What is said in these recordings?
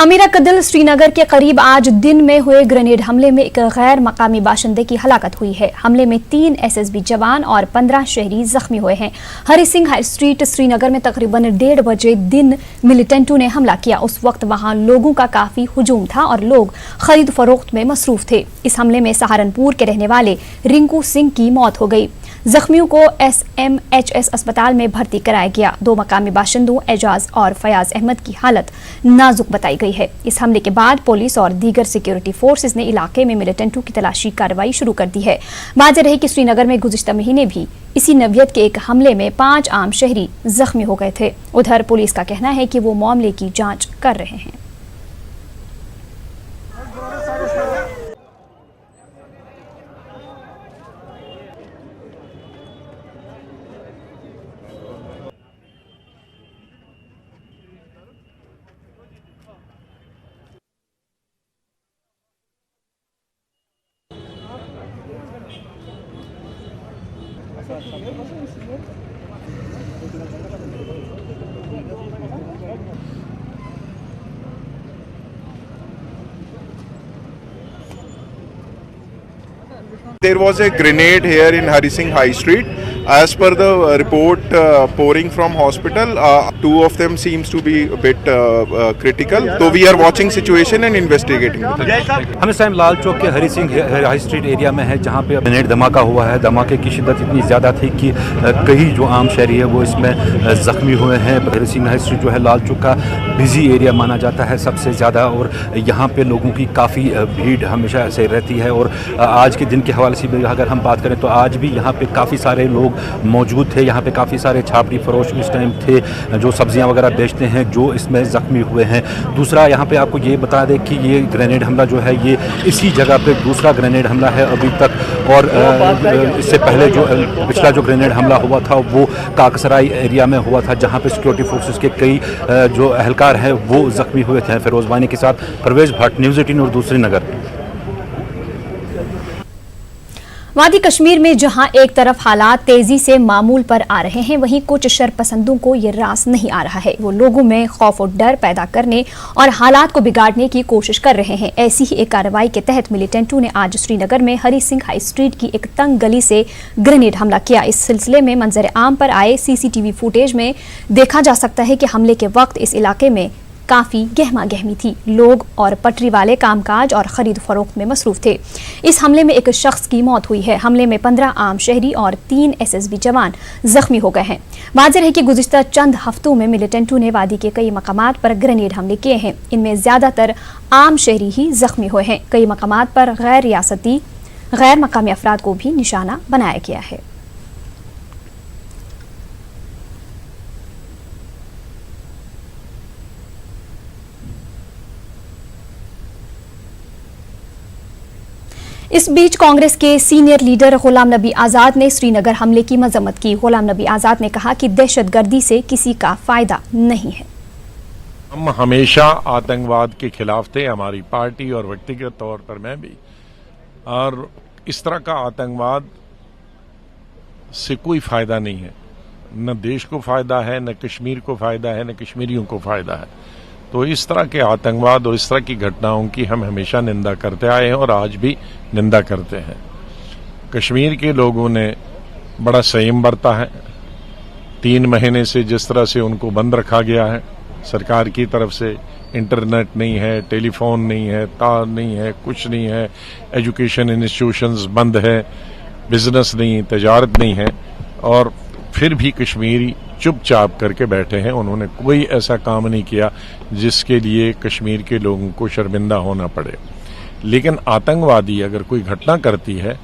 अमीरा कदल श्रीनगर के करीब आज दिन में हुए ग्रेनेड हमले में एक गैर मकामी बाशिंदे की हलाकत हुई है। हमले में 3 एसएसबी जवान और 15 शहरी जख्मी हुए हैं। हरि सिंह हाई स्ट्रीट श्रीनगर में तकरीबन 1:30 बजे दिन मिलिटेंटों ने हमला किया। उस वक्त वहां लोगों का काफी हुजूम था और लोग खरीद फरोख्त में मसरूफ थे। इस हमले में सहारनपुर के रहने वाले रिंकू सिंह की मौत हो गई। जख्मियों को SMHS अस्पताल में भर्ती कराया गया। 2 मकामी बाशिंदों एजाज और फयाज अहमद की हालत नाजुक बताई गई है। इस हमले के बाद पुलिस और दीगर सिक्योरिटी फोर्सेस ने इलाके में मिलिटेंटों की तलाशी कार्रवाई शुरू कर दी है। वाज़ेह रहे कि श्रीनगर में गुज़िश्ता महीने भी इसी नौयत के एक हमले में 5 आम शहरी जख्मी हो गए थे। उधर पुलिस का कहना है कि वो मामले की जांच कर रहे हैं। There was a grenade here in Hari Singh High Street. As per the report pouring from hospital, 2 of them seems to be a bit critical. So we are watching situation and investigating. हम इस time Lal Chowk के Hari Singh high street area में है, जहाँ पे grenade धमाका हुआ है। धमाके की शिद्दत इतनी ज़्यादा थी कि कई जो आम शहरी है वो इसमें ज़ख्मी हुए हैं। हरी सिंह हाई स्ट्रीट जो है लाल चौक का बिजी एरिया माना जाता है सबसे ज़्यादा, और यहाँ पे लोगों की काफ़ी भीड़ हमेशा से रहती है। और आज के दिन के हवाले से भी अगर हम बात करें तो आज भी यहाँ पे काफ़ी सारे लोग मौजूद थे। यहाँ पे काफ़ी सारे छापड़ी फरोश इस टाइम थे जो सब्जियाँ वगैरह बेचते हैं, जो इसमें ज़ख्मी हुए हैं। दूसरा यहाँ पे आपको ये बता दें कि ये ग्रेनेड हमला जो है ये इसी जगह पे दूसरा ग्रेनेड हमला है अभी तक। और इससे पहले जो पिछला जो ग्रेनेड हमला हुआ था वो काकसराई एरिया में हुआ था, जहाँ पे सिक्योरिटी फोर्सेस के कई जो अहलकार हैं वो ज़ख्मी हुए थे। फिरोज वानी के साथ परवेज भट्ट, न्यूज़ 18 और दूसरी नगर। वादी कश्मीर में जहां एक तरफ हालात तेजी से मामूल पर आ रहे हैं, वहीं कुछ शरपसंदों को ये रास नहीं आ रहा है। वो लोगों में खौफ और डर पैदा करने और हालात को बिगाड़ने की कोशिश कर रहे हैं। ऐसी ही एक कार्रवाई के तहत मिलिटेंटों ने आज श्रीनगर में हरी सिंह हाई स्ट्रीट की एक तंग गली से ग्रेनेड हमला किया। इस सिलसिले में मंजर आम पर आए CCTV फुटेज में देखा जा सकता है कि हमले के वक्त इस इलाके में काफी गहमा गहमी थी। लोग और पटरी वाले कामकाज और खरीद फरोख्त में मसरूफ थे। इस हमले में एक शख्स की मौत हुई है। हमले में 15 आम शहरी और 3 SSB जवान जख्मी हो गए हैं। वाज़ेह है कि गुज़िश्ता चंद हफ्तों में मिलिटेंटों ने वादी के कई मकामात पर ग्रेनेड हमले किए हैं। इनमें ज्यादातर आम शहरी ही जख्मी हुए हैं। कई मकामात पर गैर रियासती गैर मकामी अफराद को भी निशाना बनाया गया है। इस बीच कांग्रेस के सीनियर लीडर गुलाम नबी आजाद ने श्रीनगर हमले की मजम्मत की। गुलाम नबी आजाद ने कहा कि दहशतगर्दी से किसी का फायदा नहीं है। हम हमेशा आतंकवाद के खिलाफ थे, हमारी पार्टी और व्यक्तिगत तौर पर मैं भी। और इस तरह का आतंकवाद से कोई फायदा नहीं है, न देश को फायदा है, न कश्मीर को फायदा है, न कश्मीरियों को फायदा है। तो इस तरह के आतंकवाद और इस तरह की घटनाओं की हम हमेशा निंदा करते आए हैं और आज भी निंदा करते हैं। कश्मीर के लोगों ने बड़ा संयम बरता है। 3 महीने से जिस तरह से उनको बंद रखा गया है सरकार की तरफ से, इंटरनेट नहीं है, टेलीफोन नहीं है, तार नहीं है, कुछ नहीं है, एजुकेशन इंस्टीट्यूशंस बंद है, बिजनेस नहीं, तजारत नहीं है, और फिर भी कश्मीरी चुपचाप करके बैठे हैं। उन्होंने कोई ऐसा काम नहीं किया जिसके लिए कश्मीर के लोगों को शर्मिंदा होना पड़े। लेकिन आतंकवादी अगर कोई घटना करती है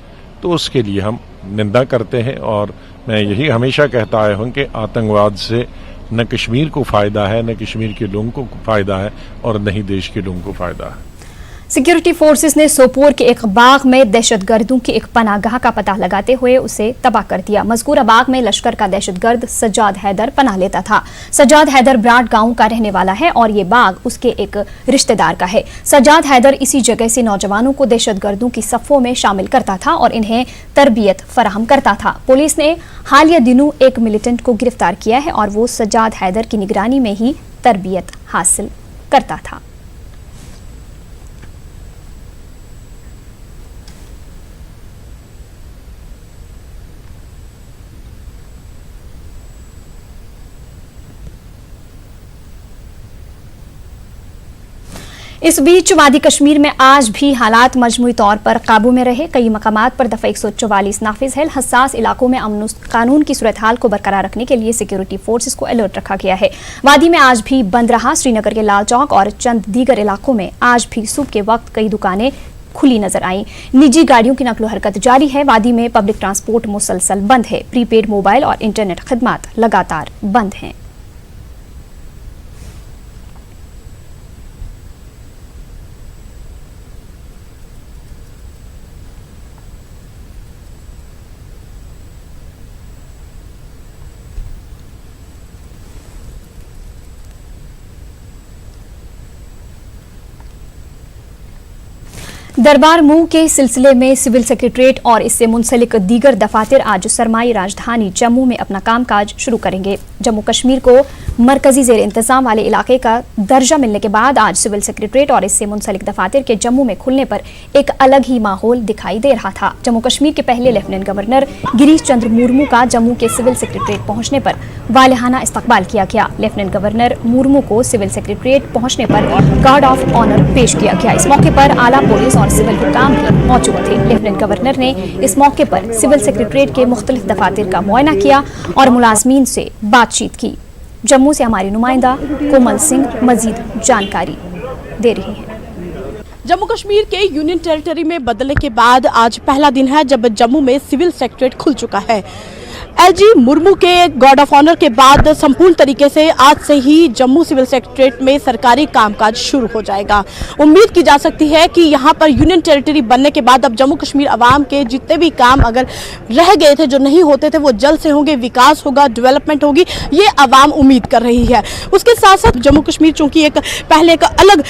तो उसके लिए हम निंदा करते हैं, और मैं यही हमेशा कहता आया हूं कि आतंकवाद से न कश्मीर को फायदा है, न कश्मीर के लोगों को फायदा है, और न ही देश के लोगों को फायदा है। सिक्योरिटी फोर्सेस ने सोपोर के एक बाग में दहशतगर्दों की एक पनाहगाह का पता लगाते हुए उसे तबाह कर दिया। मज़कूरा बाग में लश्कर का दहशतगर्द सज्जाद हैदर पनाह लेता था। सज्जाद हैदर ब्राड गांव का रहने वाला है और ये बाग उसके एक रिश्तेदार का है। सज्जाद हैदर इसी जगह से नौजवानों को दहशतगर्दों की सफ़ों में शामिल करता था और इन्हें तरबियत फराहम करता था। पुलिस ने हालिया दिनों एक मिलिटेंट को गिरफ्तार किया है और वो सज्जाद हैदर की निगरानी में ही तरबियत हासिल करता था। इस बीच वादी कश्मीर में आज भी हालात मजमूई तौर पर काबू में रहे। कई मकामात पर दफा 144 नाफिज है। हसास इलाकों में अमन कानून की सूरत हाल को बरकरार रखने के लिए सिक्योरिटी फोर्सेस को अलर्ट रखा गया है। वादी में आज भी बंद रहा। श्रीनगर के लाल चौक और चंद दीगर इलाकों में आज भी सुबह के वक्त कई दुकानें खुली नजर आई। निजी गाड़ियों की नकलो हरकत जारी है। वादी में पब्लिक ट्रांसपोर्ट मुसलसल बंद है। प्रीपेड मोबाइल और इंटरनेट खदमात लगातार बंद हैं। दरबार मूव के सिलसिले में सिविल सेक्रेटरीट और इससे मुंसलिक दीगर दफातर आज सरमाई राजधानी जम्मू में अपना कामकाज शुरू करेंगे। जम्मू कश्मीर को मरकजी जेर इंतजाम वाले इलाके का दर्जा मिलने के बाद आज सिविल सेक्रेटरीट और इससे मुंसलिक दफातर के जम्मू में खुलने पर एक अलग ही माहौल दिखाई दे रहा था। जम्मू कश्मीर के पहले लेफ्टिनेंट गवर्नर गिरीश चंद्र मुर्मू का जम्मू के सिविल सेक्रेटरीट पहुंचने पर वालिहाना इस्तकबाल किया गया। लेफ्टिनेंट गवर्नर मुर्मू को सिविल सेक्रेटरीट पहुंचने पर गार्ड ऑफ ऑनर पेश किया गया। इस मौके पर आला पुलिस और सिविल हुकाम भी मौजूद थे। लेफ्टिनेंट गवर्नर ने इस मौके पर सिविल सेक्रेटरीट के मुख्तलिफ दफातर का मुआयना किया और मुलाजमीन से बातचीत की। जम्मू से हमारी नुमाइंदा कोमल सिंह मजीद जानकारी दे रही हैं। जम्मू कश्मीर के यूनियन टेरिटरी में बदलने के बाद आज पहला दिन है जब जम्मू में सिविल सेक्रेटरीट खुल चुका है। एलजी मुर्मू के गार्ड ऑफ ऑनर के बाद संपूर्ण तरीके से आज से ही जम्मू सिविल सेक्रेटरीट में सरकारी कामकाज शुरू हो जाएगा। उम्मीद की जा सकती है कि यहां पर यूनियन टेरिटरी बनने के बाद अब जम्मू कश्मीर अवाम के जितने भी काम अगर रह गए थे, जो नहीं होते थे, वो जल्द से होंगे। विकास होगा, डेवलपमेंट होगी, ये अवाम उम्मीद कर रही है। उसके साथ साथ जम्मू कश्मीर चूंकि पहले एक अलग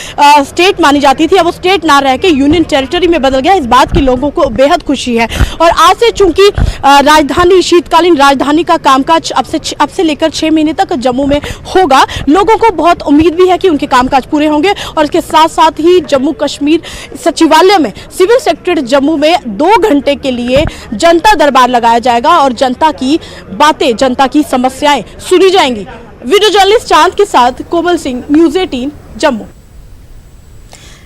स्टेट मानी जाती थी, अब वो स्टेट ना रह के यूनियन टेरिटरी में बदल गया। इस बात की लोगों को बेहद खुशी है। और आज से चूंकि राजधानी शीतकालीन राजधानी का कामकाज अब से लेकर 6 महीने तक जम्मू में होगा, लोगों को बहुत उम्मीद भी है कि उनके कामकाज पूरे होंगे। और इसके साथ साथ ही जम्मू कश्मीर सचिवालय में सिविल सेक्रेटरीट जम्मू में 2 घंटे के लिए जनता दरबार लगाया जाएगा और जनता की बातें, जनता की समस्याएं सुनी जाएंगी। वीडियो जर्नलिस्ट चांद के साथ कोमल सिंह, न्यूज़ 18 जम्मू।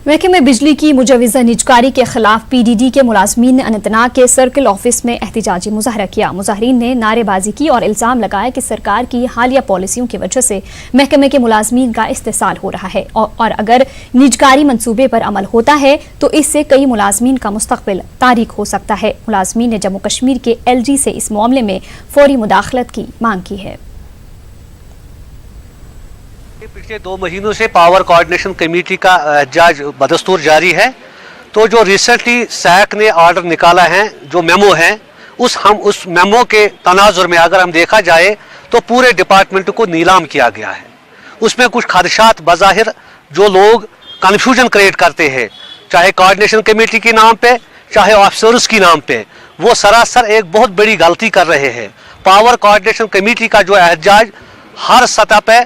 महकमे बिजली की मुजवज़ा निजकारी के खिलाफ पीडीडी के मुलाजमीन ने अनंतनाग के सर्किल ऑफिस में एहतजाजी मुजाहरा किया। मुजाहरीन ने नारेबाजी की और इल्जाम लगाया कि सरकार की हालिया पॉलिसियों की वजह से महकमे के मुलाजमीन का इस्तेसाल हो रहा है और अगर निजकारी मंसूबे पर अमल होता है तो इससे कई मुलाजमीन का मुस्तकबिल तारीक हो सकता है। मुलाजमीन ने जम्मू कश्मीर के एलजी से इस मामले में फौरी मुदाखलत की मांग की है। पिछले 2 महीनों से पावर कोऑर्डिनेशन कमेटी का एहतजाज बदस्तूर जारी है। तो जो रिसेंटली सैक ने ऑर्डर निकाला है, जो मेमो है, उस मेमो के तनाजुर में अगर हम देखा जाए तो पूरे डिपार्टमेंट को नीलाम किया गया है। उसमें कुछ खदशात बज़ाहिर जो लोग कन्फ्यूजन क्रिएट करते हैं, चाहे कोऑर्डिनेशन कमेटी के नाम पे, चाहे ऑफिसर्स के नाम पे, वो सरासर एक बहुत बड़ी गलती कर रहे हैं। पावर कोऑर्डिनेशन कमेटी का जो एहतजाज हर सतह पे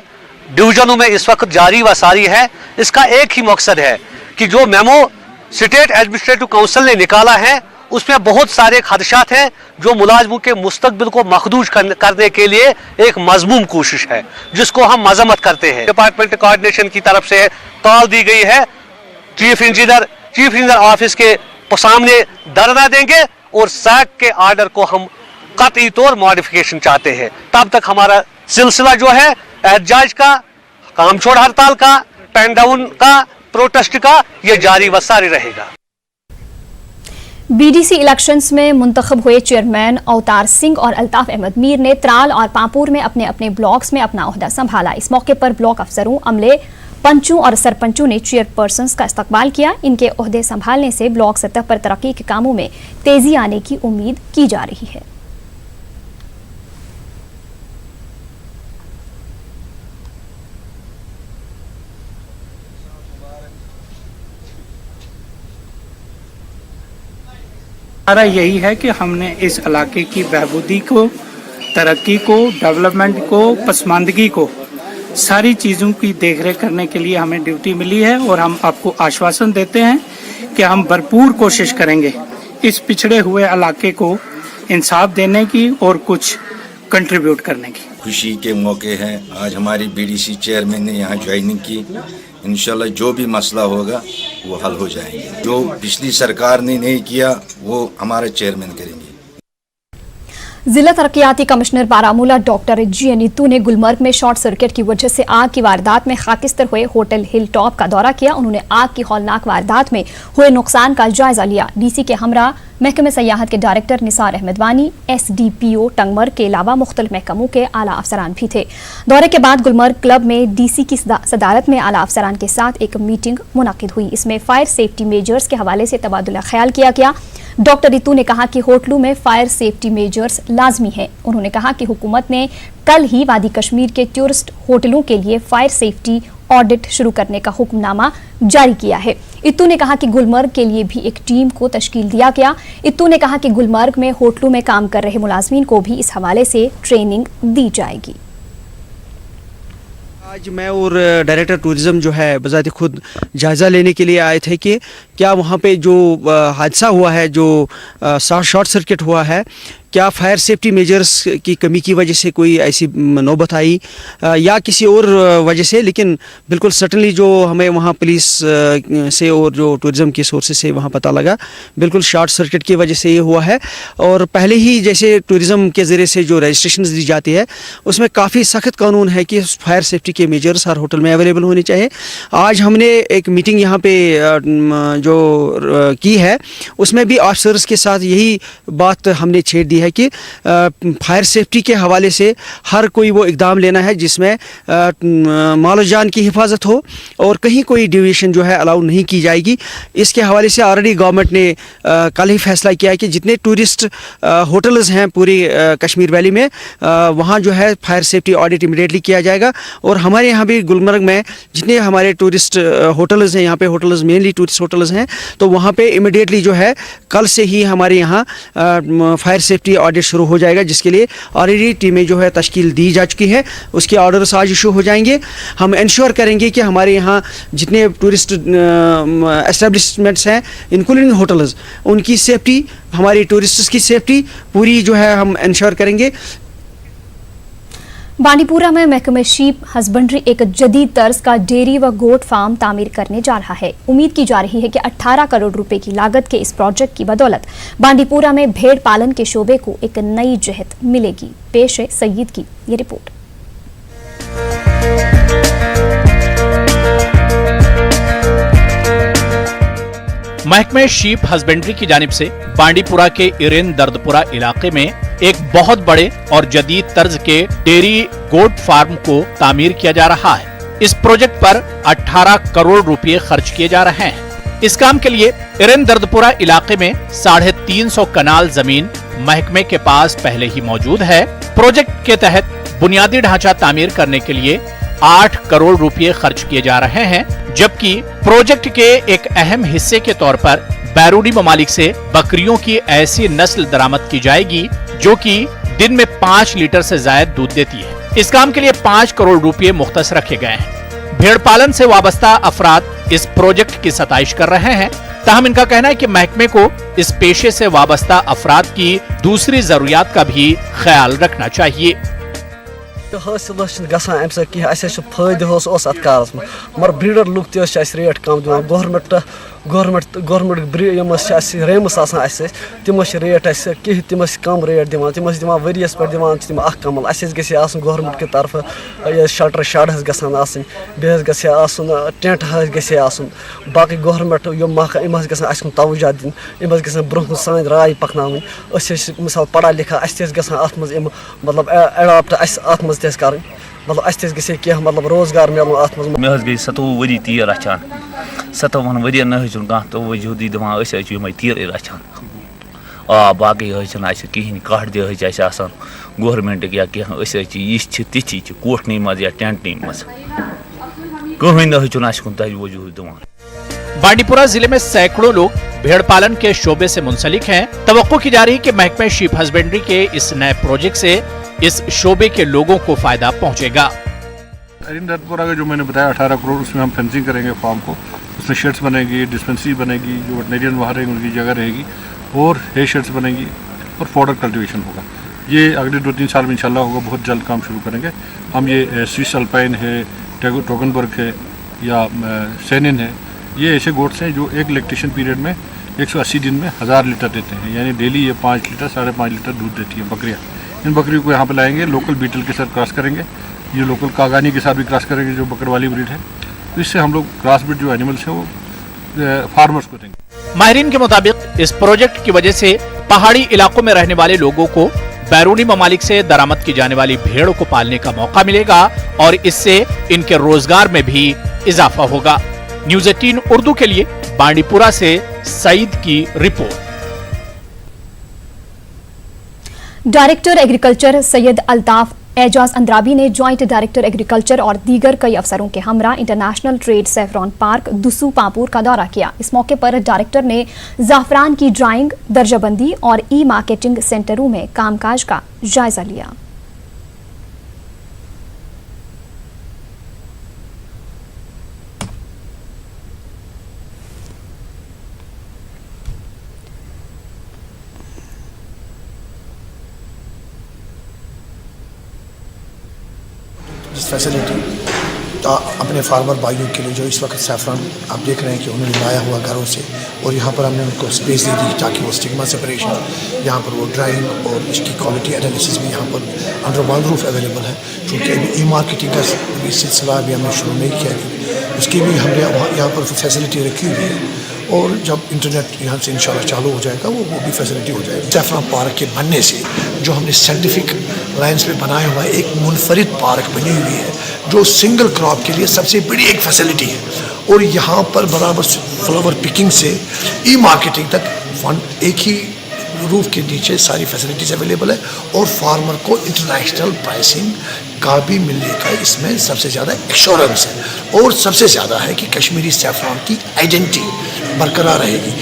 डिवीजनों में इस वक्त जारी व सारी है। इसका एक ही मकसद है कि जो मेमो स्टेट एडमिनिस्ट्रेटिव काउंसिल ने निकाला है उसमें बहुत सारे खदशात हैं जो मुलाजमों के मुस्तकबिल को मखदूज करने के लिए एक मजमूम कोशिश है, जिसको हम मजम्मत करते हैं। डिपार्टमेंट कोऑर्डिनेशन की तरफ से कॉल दी गई है, चीफ इंजीनियर ऑफिस के सामने धरना देंगे और सैक के ऑर्डर को हम कतई तौर मॉडिफिकेशन चाहते हैं। तब तक हमारा सिलसिला जो है एहतजाज का, काम छोड़ हड़ताल का, पेन डाउन का, प्रोटेस्ट का, ये जारी व सारी रहेगा। बीडीसी इलेक्शंस में मुंतखब हुए चेयरमैन अवतार सिंह और अल्ताफ अहमद मीर ने त्राल और पांपुर में अपने अपने ब्लॉक्स में अपना ओहदा संभाला। इस मौके पर ब्लॉक अफसरों, अमले, पंचों और सरपंचों ने चेयरपर्सन्स का इस्तकबाल किया। इनके ओहदे संभालने से ब्लॉक सतह पर तरक्की के कामों में तेजी आने की उम्मीद की जा रही है। हमारा यही है कि हमने इस इलाके की बहबूदी को, तरक्की को, डेवलपमेंट को, पसमानदगी को, सारी चीज़ों की देखरेख करने के लिए हमें ड्यूटी मिली है और हम आपको आश्वासन देते हैं कि हम भरपूर कोशिश करेंगे इस पिछड़े हुए इलाके को इंसाफ देने की और कुछ कंट्रीब्यूट करने की। खुशी के मौके हैं, आज हमारी बीडीसी चेयरमैन ने यहाँ ज्वाइनिंग की। इंशाल्लाह जो भी मसला होगा वो हल हो जाएंगे। जो पिछली सरकार ने नहीं किया वो हमारे चेयरमैन करेंगे। जिला तरक्याती कमिश्नर बारामूला डॉक्टर जी नीतू ने गुलमर्ग में शॉर्ट सर्किट की वजह से आग की वारदात में खाकिस्तर हुए होटल हिल टॉप का दौरा किया। उन्होंने आग की हौलनाक वारदात में हुए नुकसान का जायजा लिया। डीसी के हमरा महकमे सयाहत के डायरेक्टर निसार अहमद वानी, SDPO टंगमर्ग के अलावा मुख्तलिफ महकमों के आला अफसरान भी थे। दौरे के बाद गुलमर्ग क्लब में डीसी की सदारत में आला अफसरान के साथ एक मीटिंग मुनाकिद हुई। इसमें फायर सेफ्टी मेजर्स के हवाले से तबादुला ख्याल किया गया। डॉक्टर नीतू ने कहा कि होटलों में फायर सेफ्टी मेजर्स लाजमी है। उन्होंने कहा कि हुकूमत ने कल ही वादी कश्मीर के टूरिस्ट होटलों के लिए फायर सेफ्टी ऑडिट शुरू करने का हुक्मनामा जारी किया है। इत्तू ने कहा कि गुलमर्ग के लिए भी एक टीम को तश्कील दिया गया। इत्तू ने कहा कि गुलमर्ग में होटलों में काम कर रहे मुलाजमीन को भी इस हवाले से ट्रेनिंग दी जाएगी। आज मैं और डायरेक्टर टूरिज़्म जो है बज़ात खुद जायज़ा लेने के लिए आए थे कि क्या वहाँ पे जो हादसा हुआ है, जो शॉर्ट सर्किट हुआ है, क्या फायर सेफ्टी मेजर्स की कमी की वजह से कोई ऐसी नौबत आई या किसी और वजह से। लेकिन बिल्कुल सर्टनली जो हमें वहाँ पुलिस से और जो टूरिज़्म की सोर्सेज से वहाँ पता लगा, बिल्कुल शॉर्ट सर्किट की वजह से ये हुआ है। और पहले ही जैसे टूरिज़्म के ज़रिए से जो रजिस्ट्रेशन दी जाती है उसमें काफ़ी सख्त कानून है कि फायर सेफ्टी के मेजर्स हर होटल में अवेलेबल होने चाहिए। आज हमने एक मीटिंग यहाँ पे जो की है उसमें भी ऑफिसर्स के साथ यही बात हमने छेड़ दी है कि फायर सेफ्टी के हवाले से हर कोई वो इकदाम लेना है जिसमें माल जान की हिफाजत हो और कहीं कोई डिविएशन जो है अलाउ नहीं की जाएगी। इसके हवाले से ऑलरेडी गवर्नमेंट ने कल ही फैसला किया है कि जितने टूरिस्ट होटल्स हैं पूरी कश्मीर वैली में वहाँ जो है फायर सेफ्टी ऑडिट इमीडिएटली किया जाएगा। और हमारे यहाँ भी गुलमर्ग में जितने हमारे टूरिस्ट होटल्स हैं, यहाँ पे होटल्स मेनली टूरिस्ट होटल्स हैं, तो वहाँ पे इमीडिएटली जो है कल से ही हमारे यहाँ फायर सेफ्टी ऑडिट शुरू हो जाएगा, जिसके लिए ऑलरेडी टीमें जो है तश्कील दी जा चुकी है। उसके ऑर्डर्स आज इशू हो जाएंगे। हम इंश्योर करेंगे कि हमारे यहाँ जितने टूरिस्ट एस्टेब्लिशमेंट्स हैं इंक्लूडिंग होटल्स, उनकी सेफ्टी, हमारी टूरिस्ट्स की सेफ्टी पूरी जो है हम इंश्योर करेंगे। बांडीपुरा में महकमे शीप हस्बेंड्री एक जदीद तर्ज का डेयरी व गोट फार्म तामीर करने जा रहा है। उम्मीद की जा रही है कि 18 करोड़ रुपए की लागत के इस प्रोजेक्ट की बदौलत बांडीपुरा में भेड़ पालन के शोबे को एक नई जहत मिलेगी। पेश है सईद की ये रिपोर्ट। महकमे शीप हस्बेंड्री की जानिब से बांडीपुरा के इरेन दर्दपुरा इलाके में एक बहुत बड़े और जदीद तर्ज के डेयरी गोट फार्म को तामीर किया जा रहा है। इस प्रोजेक्ट पर 18 करोड़ रुपए खर्च किए जा रहे हैं। इस काम के लिए इरेन दर्दपुरा इलाके में 350 कनाल जमीन महकमे के पास पहले ही मौजूद है। प्रोजेक्ट के तहत बुनियादी ढांचा तामीर करने के लिए 8 करोड़ रुपए खर्च किए जा रहे हैं, जबकि प्रोजेक्ट के एक अहम हिस्से के तौर पर बैरूनी ममालिक से बकरियों की ऐसी नस्ल दरामद की जाएगी जो कि दिन में 5 लीटर से ज्यादा दूध देती है। इस काम के लिए 5 करोड़ रुपए मुख्तस रखे गए हैं। भेड़ पालन से वाबस्ता अफराद इस प्रोजेक्ट की सताइश कर रहे हैं, ताहम इनका कहना है कि महकमे को इस पेशे से वाबस्ता अफराद की दूसरी जरूरियात का भी ख्याल रखना चाहिए। हासिल गसान अम सत फायदे अत कारस मगर ब्रीडर लुक त रेट कम दिवान गवर्नमेंट रेमस तम रेट कह तम कम रेट दिवान तम दिवान वरियस पे दिवान तम कमल गवर्नमेंट की तरफ शटर शड गसान टेंट गसान बाकी गवर्नमेंट यम गसन तवजा दिन यम गसन ब्रोह सान राय पकन मिसाल पढ़ा लिखा अत मतलब एडाप्ट अत कर मतलब अस मतलब रोजगार मिलन मे गई 27 वरी तीर रचान 57 वर न तो वजूदी दिवान यम तीर रचान बाकी कहें कट दे गवर्नमेंट या कह ती कोठन मज या टेंटन मज कहीं न वजूद दिवान। बांडीपुरा जिले में सैकड़ों लोग भेड़ पालन के शोबे से मुंसलिक हैं। तवक्को की जा रही कि महकमे शीप हस्बेंड्री के इस नए प्रोजेक्ट से इस शोबे के लोगों को फायदा पहुंचेगा। दर्दपुरा का जो मैंने बताया 18 करोड़, उसमें हम फेंसिंग करेंगे फार्म को, उसमें शेड्स बनेगी, डिस्पेंसरी बनेगी, जो वेटनेरियन बाहर रहेंगे उनकी जगह रहेगी, और हे शेड्स बनेगी और फॉडर कल्टीवेशन होगा। ये अगले 2-3 साल में इंशाल्लाह होगा, बहुत जल्द काम शुरू करेंगे हम। ये स्विस अल्पाइन है, टोगनबर्ग है या सेनिन है, ये ऐसे गोट्स हैं जो एक लैक्टेशन पीरियड में 180 दिन में 1000 लीटर देते हैं, यानी डेली ये 5 लीटर 5.5 लीटर दूध देती है बकरियाँ। इन बकरियों को यहाँ पे लाएंगे, लोकल बीटल के साथ क्रॉस करेंगे, ये लोकल कागानी के साथ भी क्रॉस करेंगे जो बकरवाली ब्रीड है। तो इससे हम लोग क्रॉस ब्रीड जो एनिमल्स हैं वो फार्मर्स को देंगे। माहिरीन के मुताबिक इस प्रोजेक्ट की वजह से पहाड़ी इलाकों में रहने वाले लोगों को बैरूनी ममालिक से दरामद की जाने वाली भेड़ों को पालने का मौका मिलेगा और इससे इनके रोजगार में भी इजाफा होगा। न्यूज़ 18 उर्दू के लिए बांडीपुरा से सईद की report. Director agriculture Syed Altaf Ejaz Andrabi ने ज्वाइंट डायरेक्टर एग्रीकल्चर और दीगर कई अफसरों के हमरा international trade saffron park Dusu पापुर का दौरा किया। इस मौके पर डायरेक्टर ने जाफरान की ड्राइंग, दर्जाबंदी और ई मार्केटिंग सेंटरों में कामकाज का जायजा लिया। जिस फैसिलिटी अपने फार्मर भाइयों के लिए जो इस वक्त सैफरान आप देख रहे हैं कि उन्होंने लाया हुआ घरों से, और यहाँ पर हमने उनको स्पेस दे दी ताकि वो स्टिग्मा सेपरेशन, यहाँ पर वो ड्राइंग और इसकी क्वालिटी एनालिसिस भी यहाँ पर अंडर वन रूफ अवेलेबल है। क्योंकि अभी ई मार्केटिंग का भी सिलसिला भी हमने शुरू नहीं किया, उसकी भी हमने यहाँ पर फैसिलिटी रखी हुई है, और जब इंटरनेट यहाँ से इंशाल्लाह चालू हो जाएगा वो भी फैसिलिटी हो जाएगी। सैफरान पार्क के बनने से जो हमने साइंटिफिक लाइन्स पे बनाया हुआ है, एक मुनफरिद पार्क बनी हुई है जो सिंगल क्रॉप के लिए सबसे बड़ी एक फैसिलिटी है, और यहाँ पर बराबर फ्लावर पिकिंग से ई मार्केटिंग तक फंड एक ही रूफ के नीचे सारी फैसिलिटीज अवेलेबल है, और फार्मर को इंटरनेशनल प्राइसिंग का भी मिलने का इसमें सबसे ज़्यादा एश्योरेंस है, और सबसे ज़्यादा है कि कश्मीरी सैफरान की आइडेंटिटी बरकरार रहेगी।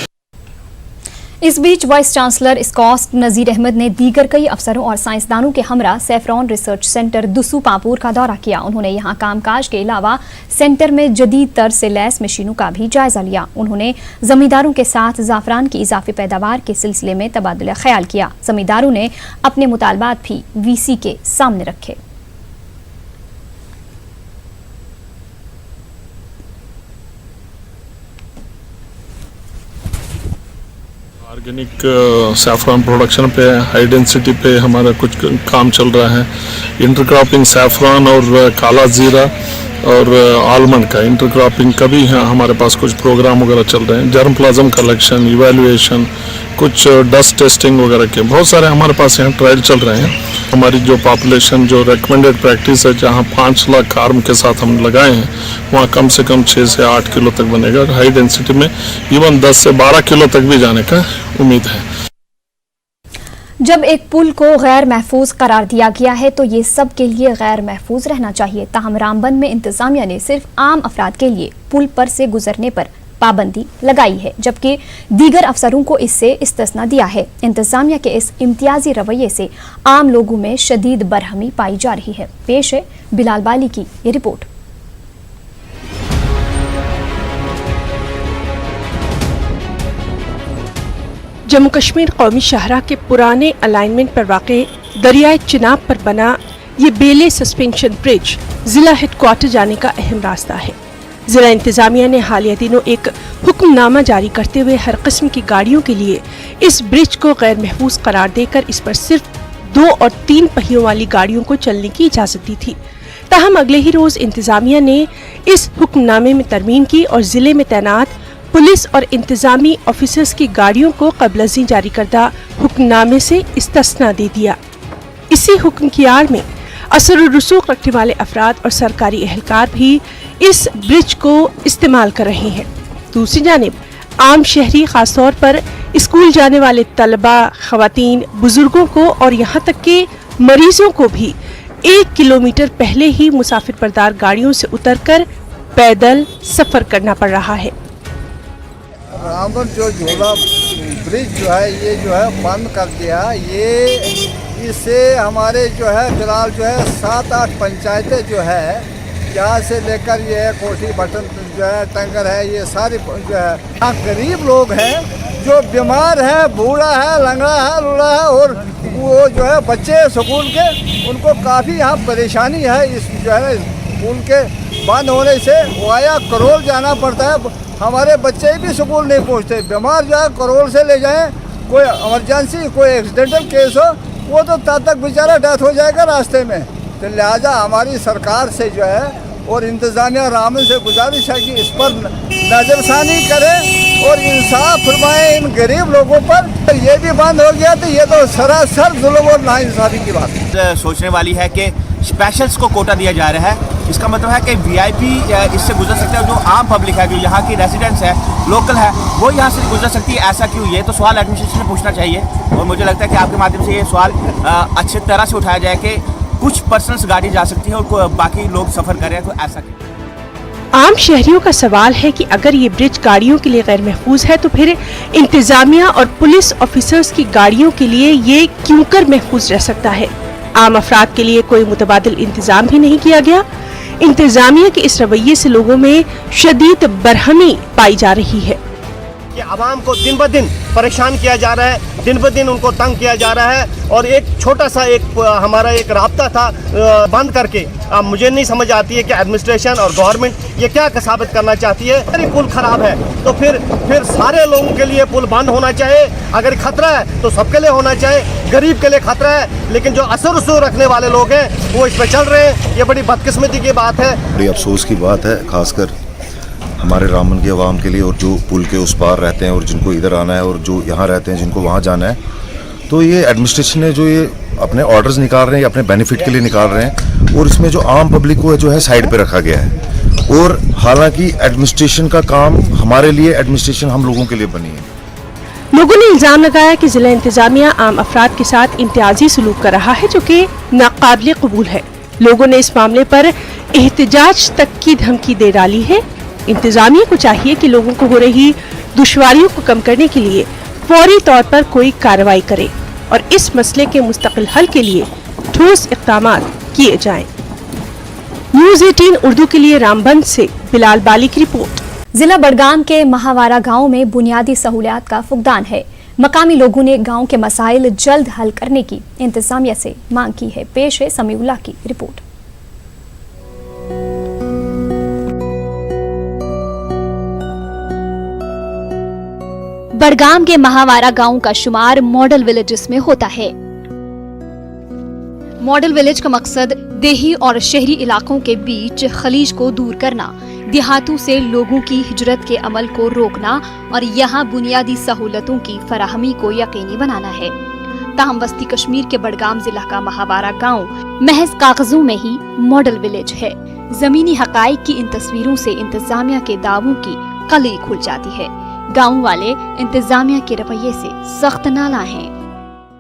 इस बीच वाइस चांसलर स्कॉस्ट नजीर अहमद ने दीगर कई अफसरों और साइंसदानों के हमरा सैफरॉन रिसर्च सेंटर दुसू पापुर का दौरा किया। उन्होंने यहां कामकाज के अलावा सेंटर में जदीद तर्ज से लैस मशीनों का भी जायजा लिया। उन्होंने जमींदारों के साथ जाफरान की इजाफी पैदावार के सिलसिले में तबादला ख्याल किया। जमींदारों ने अपने मुतालबात भी वीसी के सामने रखे। ऑर्गेनिक सैफरॉन प्रोडक्शन पे, हाई डेंसिटी पे हमारा कुछ काम चल रहा है। इंटरक्रॉपिंग सैफरॉन और काला जीरा और आलमंड का इंटरक्रॉपिंग का भी हमारे पास कुछ प्रोग्राम वगैरह चल रहे हैं। जर्म प्लाज्म कलेक्शन, इवैल्यूएशन, कुछ डस्ट टेस्टिंग वगैरह के बहुत सारे हमारे पास यहाँ ट्रायल चल रहे हैं। हमारी जो पॉपुलेशन जो रेकमेंडेड प्रैक्टिस है, जहाँ 5 लाख फार्म के साथ हम लगाए हैं, वहाँ कम से कम 6 से 8 किलो तक बनेगा। हाई डेंसिटी में इवन 10 से 12 किलो तक भी जाने का उम्मीद है। जब एक पुल को गैर महफूज करार दिया गया है तो ये सब के लिए गैर महफूज रहना चाहिए। ताहम रामबन में इंतजामिया ने सिर्फ आम अफराद के लिए पुल पर से गुजरने पर पाबंदी लगाई है, जबकि दीगर अफसरों को इससे इस्तिस्ना दिया है। इंतजामिया के इस इम्तियाजी रवैये से आम लोगों में शदीद बरहमी पाई जा रही है। पेश है बिलाल बाली की ये रिपोर्ट। जम्मू कश्मीर कौमी शाहराह के पुराने अलाइनमेंट पर वाक़े दरियाए चिनाब पर बना ये बेले सस्पेंशन ब्रिज जिला हेडक्वार्टर जाने का अहम रास्ता है। जिला इंतजामिया ने हालिया दिनों एक हुक्मनामा जारी करते हुए हर किस्म की गाड़ियों के लिए इस ब्रिज को गैर महफूज करार देकर इस पर सिर्फ 2 और 3 पहियों वाली गाड़ियों को चलने की इजाजत दी थी। ताहम अगले ही रोज इंतजामिया ने इस हुक्मनामे में तरमीम की और जिले में तैनात पुलिस और इंतजामी ऑफिसर्स की गाड़ियों को क़ब्ल-अज़ीं जारी करदा हुक्मनामे से इस्तिस्ना दे दिया। इसी हुक्म की आड़ में असर और रसूख रखने वाले अफराद और सरकारी एहलकार भी इस ब्रिज को इस्तेमाल कर रहे हैं। दूसरी जानिब आम शहरी खासतौर पर स्कूल जाने वाले तलबा, खवातीन, बुजुर्गों को और यहाँ तक के मरीजों को भी 1 किलोमीटर पहले ही मुसाफिर बरदार गाड़ियों से उतरकर पैदल सफर करना पड़ रहा है। रामबन जो झूला ब्रिज जो है ये जो है बंद कर दिया। ये इससे हमारे जो है फिलहाल जो है 7-8 पंचायतें जो है यहाँ से लेकर ये कोठी बटन जो है टंगर है, ये सारी जो है यहाँ गरीब लोग हैं जो बीमार है, बूढ़ा है, लंगड़ा है, लूढ़ा है और वो जो है बच्चे स्कूल के उनको काफ़ी यहाँ परेशानी है इस जो है स्कूल के बंद होने से। वाया करोल जाना पड़ता है, हमारे बच्चे भी स्कूल नहीं पहुँचते। बीमार जो है करोल से ले जाएं, कोई इमरजेंसी कोई एक्सीडेंटल केस हो वो तो तब तक बेचारा डेथ हो जाएगा रास्ते में। तो लिहाजा हमारी सरकार से जो है और इंतज़ामिया रामन से गुजारिश है कि इस पर नज़रसानी करें और इंसाफ फरमाएं इन गरीब लोगों पर। तो ये भी बंद हो गया तो ये तो सरासर जुल्म और नाइंसाफ़ी की बात है। सोचने वाली है कि स्पेशल्स को कोटा दिया जा रहा है, इसका मतलब है कि वीआईपी इससे गुजर सकते हैं, जो आम पब्लिक है, जो यहाँ की रेजिडेंट्स है, लोकल है, वो यहाँ से गुजर सकती है। ऐसा क्यों? ये तो सवाल एडमिनिस्ट्रेशन से पूछना चाहिए और मुझे लगता है कि आपके माध्यम से ये सवाल अच्छी तरह से उठाया जाए कि कुछ पर्सनल्स गाड़ी जा सकती है और बाकी लोग सफ़र करें, तो ऐसा क्यों? आम शहरियों का सवाल है कि अगर ये ब्रिज गाड़ियों के लिए गैर महफूज है तो फिर इंतजामिया और पुलिस ऑफिसर्स की गाड़ियों के लिए ये क्यों कर महफूज रह सकता है। आम अफराद के लिए कोई मुतबादिल इंतजाम भी नहीं किया गया। इंतजामिया के इस रवैये से लोगों में शदीद बरहमी पाई जा रही है कि आवाम को दिन ब दिन परेशान किया जा रहा है, दिन ब दिन उनको तंग किया जा रहा है। और एक छोटा सा हमारा एक राब्ता था बंद करके, मुझे नहीं समझ आती है कि एडमिनिस्ट्रेशन और गवर्नमेंट ये क्या साबित करना चाहती है। अगर पुल खराब है तो फिर सारे लोगों के लिए पुल बंद होना चाहिए। अगर खतरा है तो सबके लिए होना चाहिए, गरीब के लिए खतरा है, लेकिन जो असर उसर रखने वाले लोग हैं वो इस पर चल रहे हैं। ये बड़ी बदकिस्मती की बात है, बड़ी अफसोस की बात है, खासकर हमारे रामन की आवाम के लिए और जो पुल के उस पार रहते हैं और जिनको इधर आना है और जो यहाँ रहते हैं जिनको वहाँ जाना है। तो ये एडमिनिस्ट्रेशन ने जो ये अपने ऑर्डर्स निकाल रहे हैं, अपने बेनिफिट के लिए निकाल रहे हैं और इसमें जो आम पब्लिक को जो है साइड पे रखा गया है। और हालांकि एडमिनिस्ट्रेशन का काम हमारे लिए, एडमिनिस्ट्रेशन हम लोगों के लिए बनी है। लोगों ने इल्जाम लगाया कि जिला इंतजामिया आम अफराद के साथ इम्तियाजी सलूक कर रहा है, जो कि नाकाबिल कबूल है। लोगों ने इस मामले पर एहतजाज तक की धमकी दे डाली है। इंतजामिया को चाहिए कि लोगों को हो रही दुश्वारियों को कम करने के लिए फौरी तौर पर कोई कार्रवाई करे और इस मसले के मुस्तकिल हल के लिए ठोस इक़दाम किए जाएं। न्यूज़ 18 उर्दू के लिए रामबन से बिलाल बाली की रिपोर्ट। जिला बड़गाम के महावारा गांव में बुनियादी सहूलियात का फुकदान है। मकामी लोगों ने गांव के मसाइल जल्द हल करने की इंतजामिया से मांग की है। पेश है समीउल्लाह की रिपोर्ट। बड़गाम के महावारा गांव का शुमार मॉडल विलेजेस में होता है। मॉडल विलेज का मकसद देही और शहरी इलाकों के बीच खलीज को दूर करना, देहातों से लोगों की हिजरत के अमल को रोकना और यहाँ बुनियादी सहूलतों की फराहमी को यकीनी बनाना है। ताहम वस्ती कश्मीर के बड़गाम जिला का महावारा गांव महज कागजों में ही मॉडल विलेज है। जमीनी हकाइक की इन तस्वीरों से इंतजामिया के दावों की कली खुल जाती है। गांव वाले इंतजामिया के रवैये से सख्त नाला हैं।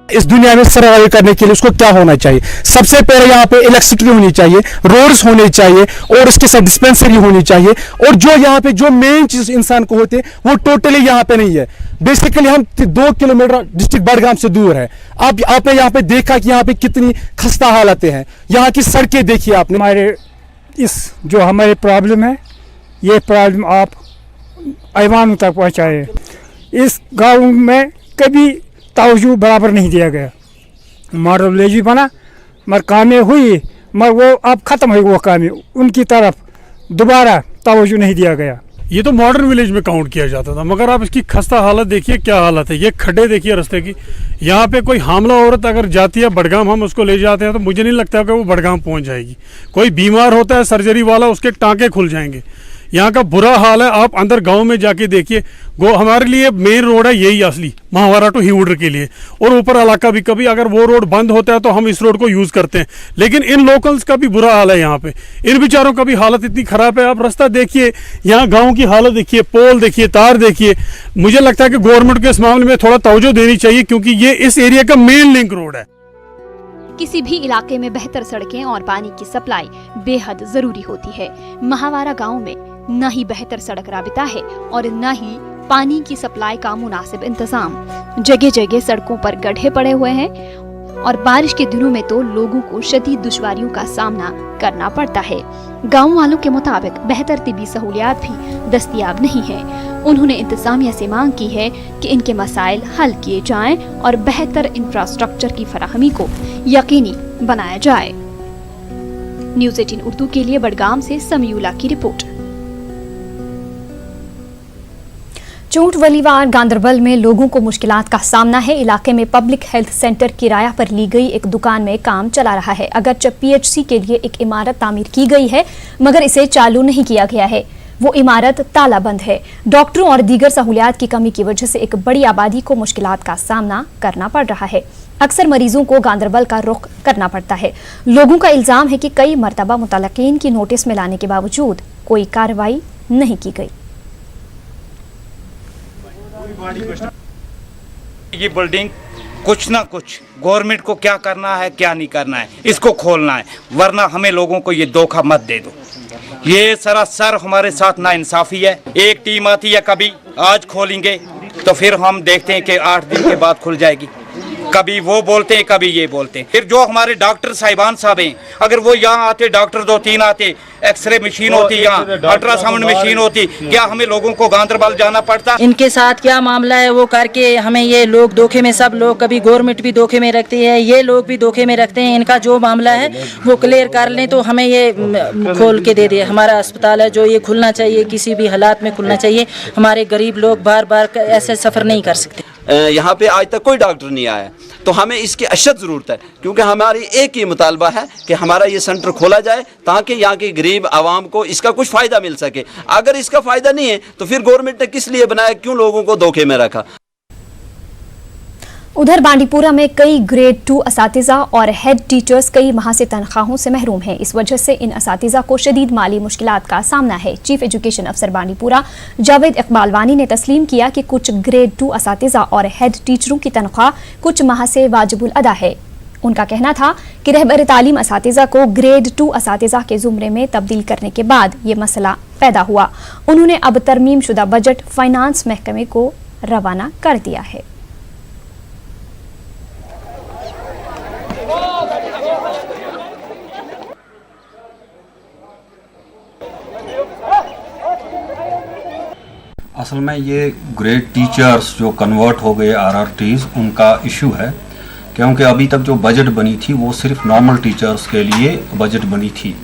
इस दुनिया में सर्वाइव करने के लिए उसको क्या होना चाहिए? सबसे पहले यहाँ पे इलेक्ट्रिसिटी होनी चाहिए, रोड्स होने चाहिए और उसके साथ डिस्पेंसरी होनी चाहिए। और जो यहाँ पे जो मेन चीज इंसान को होते हैं वो टोटली यहाँ पे नहीं है। बेसिकली हम 2 किलोमीटर डिस्ट्रिक्ट बड़गाम से दूर है। आपने यहाँ पे देखा कि यहाँ पे कितनी खस्ता हालतें हैं। यहाँ की सड़कें देखिए आपने। हमारे इस जो हमारी प्रॉब्लम है, ये प्रॉब्लम आप ऐवानों तक पहुँचाए। इस गाँव में कभी तवज्जो बराबर नहीं दिया गया। मॉडल विलेज भी बना मगर कामें हुई, मगर वो अब ख़त्म हुई वो कामें, उनकी तरफ दोबारा तवज्जो नहीं दिया गया। ये तो मॉडर्न विलेज में काउंट किया जाता था, मगर आप इसकी खस्ता हालत देखिए, क्या हालत है। ये खड्डे देखिए रास्ते की। यहाँ पे कोई हामला औरत अगर जाती है बड़गाम, हम उसको ले जाते हैं तो मुझे नहीं लगता कि वो बड़गाम पहुँच जाएगी। कोई बीमार होता है सर्जरी वाला, उसके टाँके खुल जाएंगे। यहाँ का बुरा हाल है। आप अंदर गांव में जाके देखिए। हमारे लिए मेन रोड है यही असली, महावारा टू हिवुडर के लिए। और ऊपर इलाका भी, कभी अगर वो रोड बंद होता है तो हम इस रोड को यूज करते हैं। लेकिन इन लोकल्स का भी बुरा हाल है यहाँ पे। इन बेचारों का भी हालत इतनी खराब है। आप रास्ता देखिए, यहाँ गाँव की हालत देखिए, पोल देखिए, तार देखिए। मुझे लगता है कि गवर्नमेंट को इस मामले में थोड़ा तवज्जो देनी चाहिए, क्योंकि ये इस एरिया का मेन लिंक रोड है। किसी भी इलाके में बेहतर सड़कें और पानी की सप्लाई बेहद जरूरी होती है। महावारा गांव में न ही बेहतर सड़क राबिता है और न ही पानी की सप्लाई का मुनासिब इंतजाम। जगह जगह सड़कों पर गड्ढे पड़े हुए हैं और बारिश के दिनों में तो लोगों को शदीद दुश्वारियों का सामना करना पड़ता है। गाँव वालों के मुताबिक बेहतर तिबी सहूलियात भी दस्तयाब नहीं है। उन्होंने इंतजामिया से मांग की है कि इनके मसाइल हल किए जाएं और बेहतर इंफ्रास्ट्रक्चर की फराहमी को यकीनी बनाया जाए। न्यूज़ 18 उर्दू के लिए बडगाम से समीउला की रिपोर्ट। चोट वलीवार गांदरबल में लोगों को मुश्किलात का सामना है। इलाके में पब्लिक हेल्थ सेंटर किराया पर ली गई एक दुकान में काम चला रहा है। अगरचे पीएचसी के लिए एक इमारत तामीर की गई है मगर इसे चालू नहीं किया गया है। वो इमारत तालाबंद है। डॉक्टरों और दीगर सहूलियात की कमी की वजह से एक बड़ी आबादी को मुश्किलात का सामना करना पड़ रहा है। अक्सर मरीजों को गांदरबल का रुख करना पड़ता है। लोगों का इल्जाम है कि कई मरतबा मुतलकीन की नोटिस में लाने के बावजूद कोई कार्रवाई नहीं की गई। ये बिल्डिंग कुछ ना कुछ गवर्नमेंट को क्या करना है क्या नहीं करना है, इसको खोलना है, वरना हमें लोगों को ये धोखा मत दे दो। ये सरासर हमारे साथ नाइंसाफी है। एक टीम आती है, कभी आज खोलेंगे तो फिर हम देखते हैं कि 8 दिन के बाद खुल जाएगी। कभी वो बोलते हैं, कभी ये बोलते हैं। फिर जो हमारे डॉक्टर साहिबान साहब हैं, अगर वो यहाँ आते, डॉक्टर 2-3 आते, एक्सरे मशीन होती, यहाँ अल्ट्रासाउंड मशीन होती, क्या हमें लोगों को गांदरबल जाना पड़ता? इनके साथ क्या मामला है वो करके हमें ये लोग धोखे में, सब लोग, कभी गवर्नमेंट भी धोखे में रखती है, ये लोग भी धोखे में रखते हैं। इनका जो मामला है वो क्लियर कर लें तो हमें ये खोल के दे दिए। हमारा अस्पताल है जो ये खुलना चाहिए, किसी भी हालात में खुलना चाहिए। हमारे गरीब लोग बार बार ऐसे सफ़र नहीं कर सकते। यहाँ पे आज तक कोई डॉक्टर नहीं आया, तो हमें इसकी अशद ज़रूरत है, क्योंकि हमारी एक ही मुतालबा है कि हमारा ये सेंटर खोला जाए ताकि यहाँ के गरीब आवाम को इसका कुछ फ़ायदा मिल सके। अगर इसका फ़ायदा नहीं है तो फिर गवर्नमेंट ने किस लिए बनाया, क्यों लोगों को धोखे में रखा। उधर बांडीपुरा में कई ग्रेड 2 असातिज़ा और हेड टीचर्स कई माह से तनख्वाहों से महरूम हैं। इस वजह से इन असातिज़ा को शदीद माली मुश्किलात का सामना है। चीफ एजुकेशन अफसर बांडीपुरा जावेद इकबाल वानी ने तस्लीम किया कि कुछ ग्रेड 2 असातिज़ा और हेड टीचरों की तनख्वाह कुछ माह से वाजिबुल अदा है। उनका कहना था कि रहबर तालीम असातिज़ा को ग्रेड 2 असातिज़ा के ज़ुमरे में तब्दील करने के बाद ये मसला पैदा हुआ। उन्होंने अब तरमीम शुदा बजट फाइनेंस महकमे को रवाना कर दिया है। असल में ये ग्रेड टीचर्स जो कन्वर्ट हो गए RRTs, उनका इशू है, क्योंकि अभी तक जो बजट बनी थी वो सिर्फ नॉर्मल टीचर्स के लिए बजट बनी थी,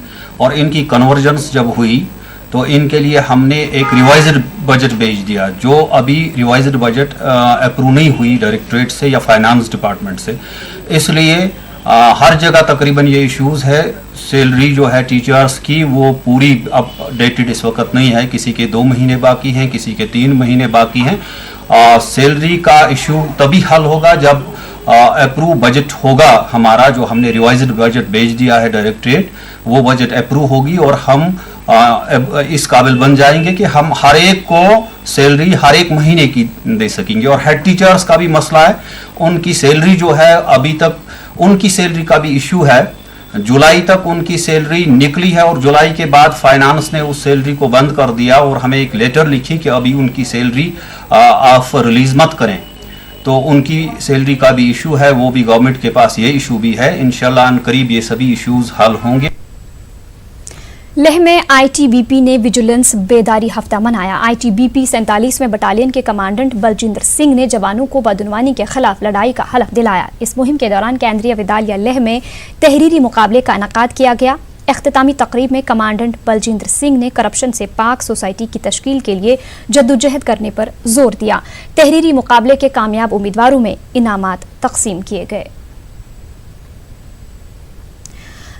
और इनकी कन्वर्जन्स जब हुई तो इनके लिए हमने एक रिवाइज्ड बजट भेज दिया, जो अभी रिवाइज्ड बजट अप्रूव नहीं हुई डायरेक्टरेट से या फाइनेंस डिपार्टमेंट से। इसलिए हर जगह तकरीबन ये इश्यूज़ है। सैलरी जो है टीचर्स की वो पूरी अपडेटेड इस वक्त नहीं है, किसी के 2 महीने बाकी हैं, किसी के 3 महीने बाकी हैं। सैलरी का इशू तभी हल होगा जब अप्रूव बजट होगा हमारा, जो हमने रिवाइज्ड बजट भेज दिया है डायरेक्टरेट, वो बजट अप्रूव होगी और हम इस काबिल बन जाएंगे कि हम हर एक को सैलरी हर एक महीने की दे सकेंगे। और हेड टीचर्स का भी मसला है, उनकी सैलरी जो है अभी तक, उनकी सैलरी का भी इशू है। जुलाई तक उनकी सैलरी निकली है और जुलाई के बाद फाइनेंस ने उस सैलरी को बंद कर दिया और हमें एक लेटर लिखी कि अभी उनकी सैलरी आप रिलीज़ मत करें। तो उनकी सैलरी का भी इशू है, वो भी गवर्नमेंट के पास ये इशू भी है। इंशाल्लाह अनकरीब ये सभी इश्यूज हल होंगे। लेह में आईटीबीपी ने विजिलेंस बेदारी हफ्ता मनाया। आईटीबीपी 47वें बटालियन के कमांडेंट बलजिंदर सिंह ने जवानों को बदनवानी के खिलाफ लड़ाई का हलफ दिलाया। इस मुहिम के दौरान केंद्रीय विद्यालय लेह में तहरीरी मुकाबले का इनेकाद किया गया। इख्तितामी तकरीब में कमांडेंट बलजिंदर सिंह ने करप्शन से पाक सोसाइटी की तश्कील के लिए जद्दोजहद करने पर जोर दिया। तहरीरी मुकाबले के कामयाब उम्मीदवारों में इनामात तकसीम किए गए।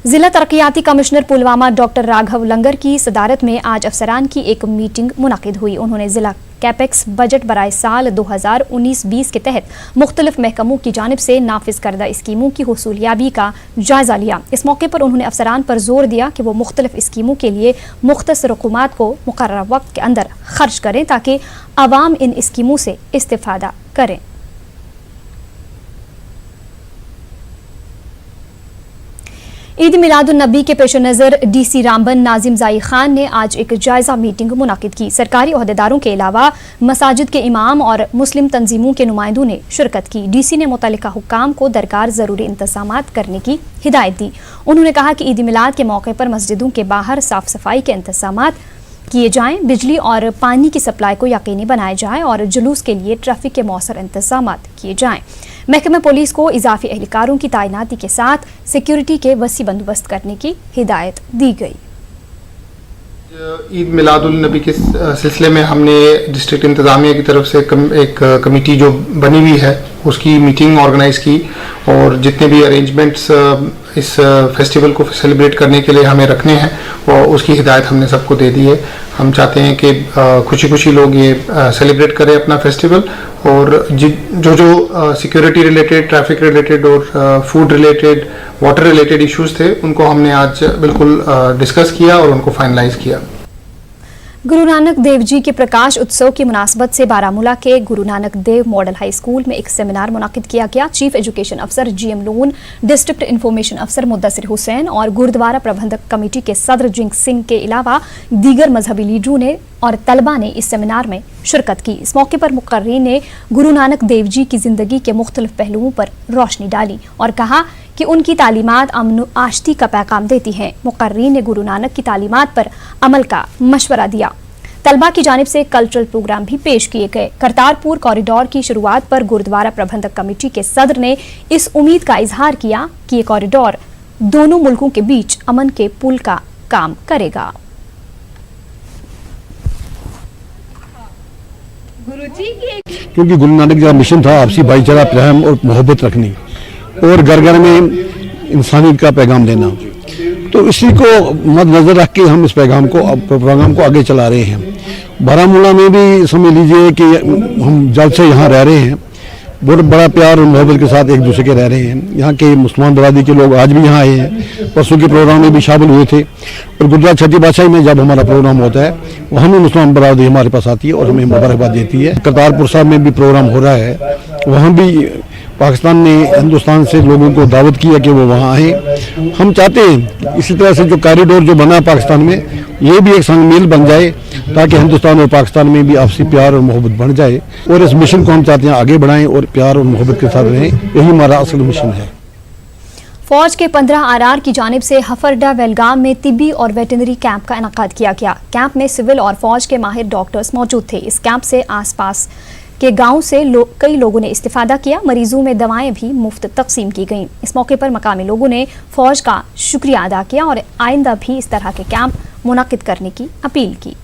जिला तरक्याती कमिश्नर पुलवामा डॉक्टर राघव लंगर की सदारत में आज अफसरान की एक मीटिंग मुनक़िद हुई। उन्होंने जिला कैपेक्स बजट बराए साल 2019-20 के तहत मुख्तलिफ महकमों की जानिब से नाफिज करदा स्कीमों की हुसूलियाबी का जायजा लिया। इस मौके पर उन्होंने अफसरान पर जोर दिया कि वो मुख्तलिफ स्कीमों के लिए मुख्तसर रकूमात को मुकर्रर वक्त के अंदर खर्च करें ताकि आवाम इन स्कीमों से इस्तिफादा करें। ईद मिलादुन्नबी के पेश नज़र डीसी रामबन नाजिम जाई खान ने आज एक जायजा मीटिंग मुनाकिद की। सरकारी ओहदेदारों के अलावा मसाजिद के इमाम और मुस्लिम तंजीमों के नुमाइंदों ने शिरकत की। डीसी ने मुतल्लिका हुक्काम को दरकार ज़रूरी इंतज़ामात करने की हिदायत दी। उन्होंने कहा कि ईद मिलाद के मौके पर मस्जिदों के बाहर साफ सफाई के इंतज़ामात किए जाएं, बिजली और पानी की सप्लाई को यकीनी बनाया जाए और जुलूस के लिए ट्रैफिक के मौसर इंतजाम किए जाएं। महकमे पुलिस को इजाफी एहलकारों की तैनाती के साथ सिक्योरिटी के वसी बंदोबस्त करने की हिदायत दी गई। ईद मिलादुल नबी के सिलसिले में हमने डिस्ट्रिक्ट इंतज़ामिया की तरफ से एक कमेटी जो बनी हुई है उसकी मीटिंग ऑर्गेनाइज की और जितने भी अरेंजमेंट्स इस फेस्टिवल को सेलिब्रेट करने के लिए हमें रखने हैं और उसकी हिदायत हमने सबको दे दी है। हम चाहते हैं कि खुशी खुशी लोग ये सेलिब्रेट करें अपना फेस्टिवल और जो सिक्योरिटी रिलेटेड, ट्रैफिक रिलेटेड और food related, water related issues थे उनको हमने आज बिल्कुल डिस्कस किया और उनको फाइनलाइज किया। गुरु नानक देव जी के प्रकाश उत्सव की मुनासबत से बारामूला के Guru Nanak Dev model high school में एक सेमिनार मुनाकिद किया गया। चीफ एजुकेशन अफसर GM लोन, डिस्ट्रिक्ट इंफॉर्मेशन अफसर मुद्दसिर हुसैन और गुरुद्वारा प्रबंधक कमेटी के सदर जिंक सिंह के अलावा दीगर मजहबी लीडरों ने और तलबा ने इस सेमिनार में शिरकत की। इस मौके पर मुकर्रीन ने गुरु नानक देव जी की जिंदगी के मुख्तलिफ पहलुओं पर रोशनी डाली और कहा कि उनकी तालीमात अमन आश्ती का पैगाम देती हैं। मुकर्रीन ने गुरु नानक की तालीमात पर अमल का मशवरा दिया। तलबा की जानिब से कल्चरल प्रोग्राम भी पेश किए गए। करतारपुर कॉरिडोर की शुरुआत पर गुरुद्वारा प्रबंधक कमेटी के सदर ने इस उम्मीद का इजहार किया कि ये कॉरिडोर दोनों मुल्कों के बीच अमन के पुल का काम करेगा। क्योंकि गुरु नानक का मिशन था आपसी भाईचारा, प्रेम और मोहब्बत रखनी और घर घर में इंसानियत का पैगाम देना, तो इसी को मद्देनजर रख के हम इस प्रोग्राम को आगे चला रहे हैं। बारामूला में भी समझ लीजिए कि हम जब से यहाँ रह रहे हैं बहुत बड़ा प्यार और मोहब्बत के साथ एक दूसरे के रह रहे हैं। यहाँ के मुसलमान बरादरी के लोग आज भी यहाँ आए हैं, परसों के प्रोग्राम में भी शामिल हुए थे और गुरुद्वारा छठी बादशाही में जब हमारा प्रोग्राम होता है वहाँ भी मुसलमान बरादरी हमारे पास आती है और हमें मुबारकबाद देती है। करतारपुर साहब में भी प्रोग्राम हो रहा है, वहाँ भी पाकिस्तान ने हिंदुस्तान से लोगों को दावत की है कि वो वहाँ आए। हम चाहते हैं इसी तरह से जो कॉरिडोर जो बना है पाकिस्तान में, ये भी एक संगमेल बन जाए ताकि हिंदुस्तान और पाकिस्तान में भी आपसी प्यार और मोहब्बत बढ़ जाए और इस मिशन को हम चाहते हैं आगे बढ़ाएं और प्यार और मोहब्बत के साथ रहें। यही हमारा असल मिशन है। फौज के 15 RR की जानिब से हफरडा वेलगाम में तिब्बी और वेटनरी कैंप का इनकाद किया गया। कैंप में सिविल और फौज के माहिर डॉक्टर्स मौजूद थे। इस कैंप से आसपास के गांव से कई लोगों ने इस्तिफादा किया। मरीजों में दवाएं भी मुफ्त तकसीम की गईं। इस मौके पर मकामी लोगों ने फौज का शुक्रिया अदा किया और आइंदा भी इस तरह के कैंप मुनाकिद करने की अपील की।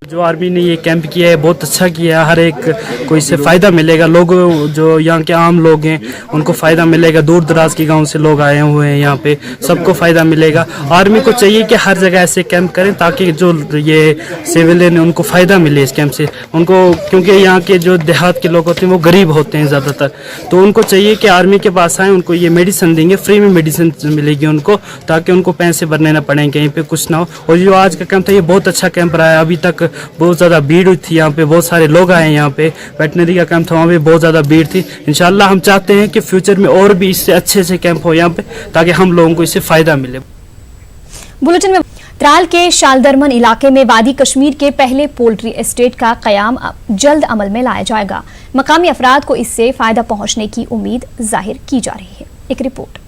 जो आर्मी ने ये कैंप किया है बहुत अच्छा किया है। हर एक को इससे फ़ायदा मिलेगा। लोग जो यहाँ के आम लोग हैं उनको फ़ायदा मिलेगा। दूर दराज के गांव से लोग आए हुए हैं यहाँ पे, सबको फ़ायदा मिलेगा। आर्मी को चाहिए कि हर जगह ऐसे कैंप करें ताकि जो ये सिविलियन है उनको फ़ायदा मिले इस कैंप से उनको, क्योंकि यहाँ के जो देहात के लोग होते हैं वो गरीब होते हैं ज़्यादातर, तो उनको चाहिए कि आर्मी के पास आएँ, उनको ये मेडिसिन देंगे, फ्री में मेडिसिन मिलेगी उनको, ताकि उनको पैसे भरने ना पड़ें, कहीं पे कुछ ना हो। और जो आज का कैंप था ये बहुत अच्छा कैंप रहा है। अभी तक बहुत ज़्यादा भीड़ हुई थी यहाँ पे, बहुत सारे लोग आए यहाँ पे। वेटनरी का कैंप था, वहाँ पे बहुत ज़्यादा भीड़ थी। इंशाल्लाह हम चाहते हैं कि फ्यूचर में और भी इससे अच्छे से कैंप हो यहाँ पे ताकि हम लोगों को इससे फ़ायदा मिले। बुलेटिन में त्राल के शालदरमन इलाके में वादी कश्मीर के पहले पोल्ट्री एस्टेट का कयाम जल्द अमल में लाया जाएगा। मकामी अफराद को इससे फायदा पहुँचने की उम्मीद जाहिर की जा रही है। एक रिपोर्ट।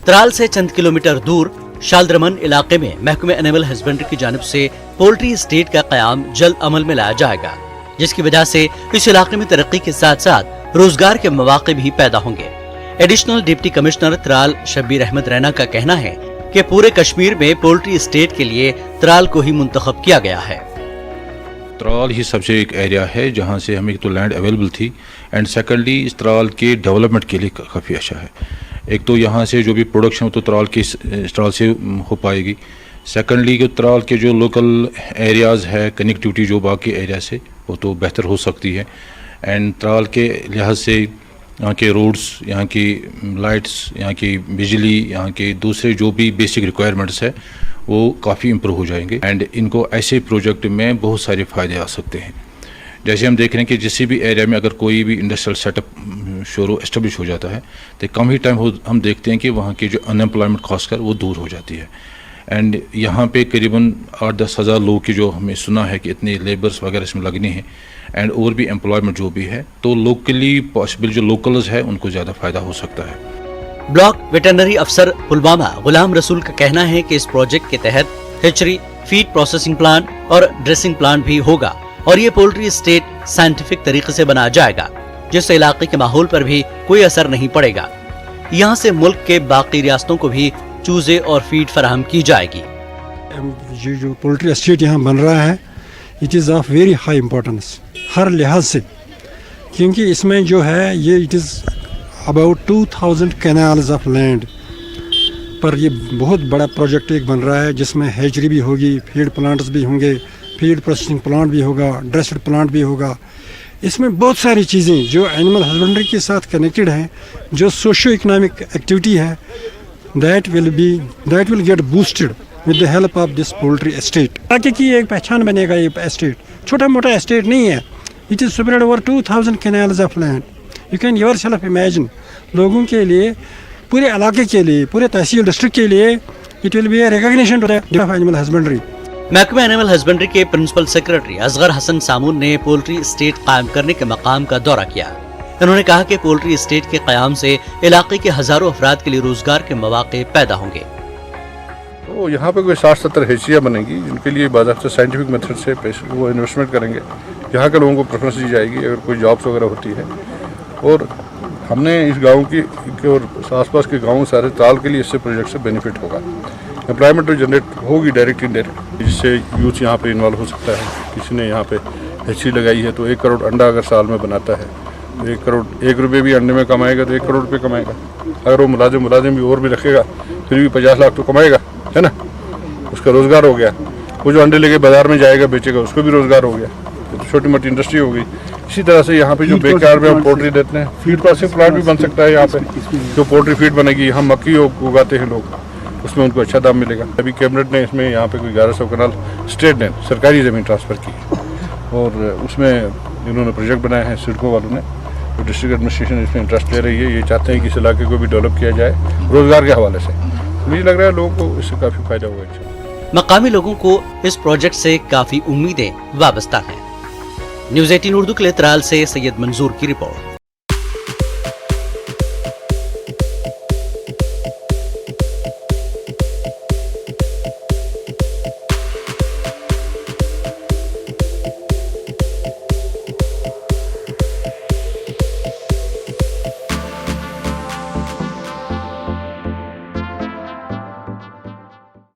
त्राल से चंद किलोमीटर दूर शालदरमन इलाके में महकमे एनिमल हस्बेंड्री की जानिब से पोल्ट्री स्टेट का कयाम जल्द अमल में लाया जाएगा, जिसकी वजह से इस इलाके में तरक्की के साथ साथ रोजगार के मौके भी पैदा होंगे। Additional deputy commissioner Tral Shabbir Ahmad Raina का कहना है कि पूरे कश्मीर में पोल्ट्री स्टेट के लिए त्राल को ही मुंतखब किया गया है। त्राल ही सबसे एक एरिया है जहाँ से हमें तो लैंड अवेलेबल थी एंड सेकेंडली इस त्राल के डेवलपमेंट के लिए काफ़ी अच्छा है। एक तो यहाँ से जो भी प्रोडक्शन हो तो त्राल से हो पाएगी। सेकेंडली जो त्राल के जो लोकल एरियाज़ है कनेक्टिविटी जो बाकी एरिया से वो तो बेहतर हो सकती है एंड त्राल के लिहाज से यहाँ के रोड्स, यहाँ की लाइट्स, यहाँ की बिजली, यहाँ के दूसरे जो भी बेसिक रिक्वायरमेंट्स है वो काफ़ी इम्प्रूव हो जाएंगे एंड इनको ऐसे प्रोजेक्ट में बहुत सारे फ़ायदे आ सकते हैं। जैसे हम देख रहे हैं कि जिस भी एरिया में अगर कोई भी इंडस्ट्रियल सेटअप शोरो एस्टेब्लिश हो जाता है तो कम ही टाइम हम देखते हैं कि वहाँ की जो अनएम्प्लॉयमेंट खासकर वो दूर हो जाती है। एंड यहाँ पे करीबन 8-10 हज़ार लोग की जो हमें सुना है कि इतने लेबर्स वगैरह इसमें लगने हैं एंड और भी एम्प्लॉयमेंट जो भी है, तो लोकली पॉसिबल जो लोकल्स है उनको ज़्यादा फ़ायदा हो सकता है। ब्लॉक वेटरनरी अफसर पुलवामा गुलाम रसूल का कहना है कि इस प्रोजेक्ट के तहत हेचरी, फीड प्रोसेसिंग प्लांट और ड्रेसिंग प्लांट भी होगा और ये पोल्ट्री स्टेट साइंटिफिक तरीके से बनाया जाएगा, जिससे इलाके के माहौल पर भी कोई असर नहीं पड़ेगा। यहाँ से मुल्क के बाकी रियासतों को भी चूजे और फीड फराहम की जाएगी। ये जो पोल्ट्री एस्टेट यहाँ बन रहा है, it is of very high importance हर लिहाज से, क्योंकि इसमें जो है ये it is about 2000 kanals of land पर ये बहुत बड़ा प्रोजेक्ट एक बन रहा है, जिसमें हैचरी भी होगी, फीड प्लांट्स भी होंगे, फीड प्रोसेसिंग प्लांट भी होगा, ड्रेस्ड प्लांट भी होगा। इसमें बहुत सारी चीज़ें जो एनिमल हस्बेंड्री के साथ कनेक्टेड हैं, जो सोशो इकोनॉमिक एक्टिविटी है, that will get boosted with the help of this poultry estate। ताकि की एक पहचान बनेगा ये एस्टेट, छोटा मोटा एस्टेट नहीं है। It is spread over 2000 canals of land। You can yourself imagine, लोगों के लिए, पूरे इलाके के लिए, पूरे तहसील डिस्ट्रिक्ट के लिए it will be a recognition to the animal husbandry। महकमा एनिमल हस्बेंड्री के प्रिंसिपल सेक्रेटरी असगर हसन सामून ने पोल्ट्री स्टेट कायम करने के मकाम का दौरा किया। उन्होंने कहा कि पोल्ट्री स्टेट के कयाम से इलाके के हजारों अफराद के लिए रोजगार के मौके पैदा होंगे। तो यहाँ पे कोई 60-70 हैचियाँ बनेगी, जिनके लिए बाज़ाब्ता साइंटिफिक मेथड से वो इन्वेस्टमेंट करेंगे। यहाँ के लोगों को प्रेफरेंस दी जाएगी अगर कोई जॉब्स वगैरह होती है। और हमने इस गाँव की और आसपास के गाँव सारे ताल के लिए इससे प्रोजेक्ट से बेनिफिट होगा। एम्प्लॉयमेंट तो जनरेट होगी डायरेक्ट इनडायरेक्ट, जिससे यूथ यहाँ पे इन्वॉल्व हो सकता है। किसी ने यहाँ पे हैची लगाई है तो 1 करोड़ अंडा अगर साल में बनाता है, 1 करोड़ 1 रुपये भी अंडे में कमाएगा तो 1 करोड़ रुपये कमाएगा। अगर वो मुलाजिम भी और भी रखेगा फिर भी 50 लाख तो कमाएगा, है ना, उसका रोज़गार हो गया। वो जो अंडे लेके बाजार में जाएगा बेचेगा, उसको भी रोज़गार हो गया। तो छोटी मोटी इंडस्ट्री हो गई। इसी तरह से यहाँ पे जो बेकार में हम पोल्ट्री देते हैं, फीड प्रोसेसिंग प्लांट भी बन सकता है। यहाँ पे जो पोल्ट्री फीड बनेगी, हम मक्की उगाते हैं लोग, उसमें उनको अच्छा दाम मिलेगा। अभी कैबिनेट ने इसमें यहाँ पे कोई 1100 कनाल स्टेट ने सरकारी ज़मीन ट्रांसफ़र की और उसमें इन्होंने प्रोजेक्ट बनाए हैं सिडको वालों ने। तो डिस्ट्रिक्ट एडमिनिस्ट्रेशन इसमें इंटरेस्ट ले रही है। ये चाहते हैं कि इस इलाके को भी डेवलप किया जाए रोज़गार के हवाले से। मुझे लग रहा है लोगों को इससे काफ़ी फायदा होगा। मकामी लोगों को इस प्रोजेक्ट से काफी उम्मीदें वाबस्ता हैं। न्यूज़ 18 उर्दू के लिए त्राल से सैयद मंजूर की रिपोर्ट।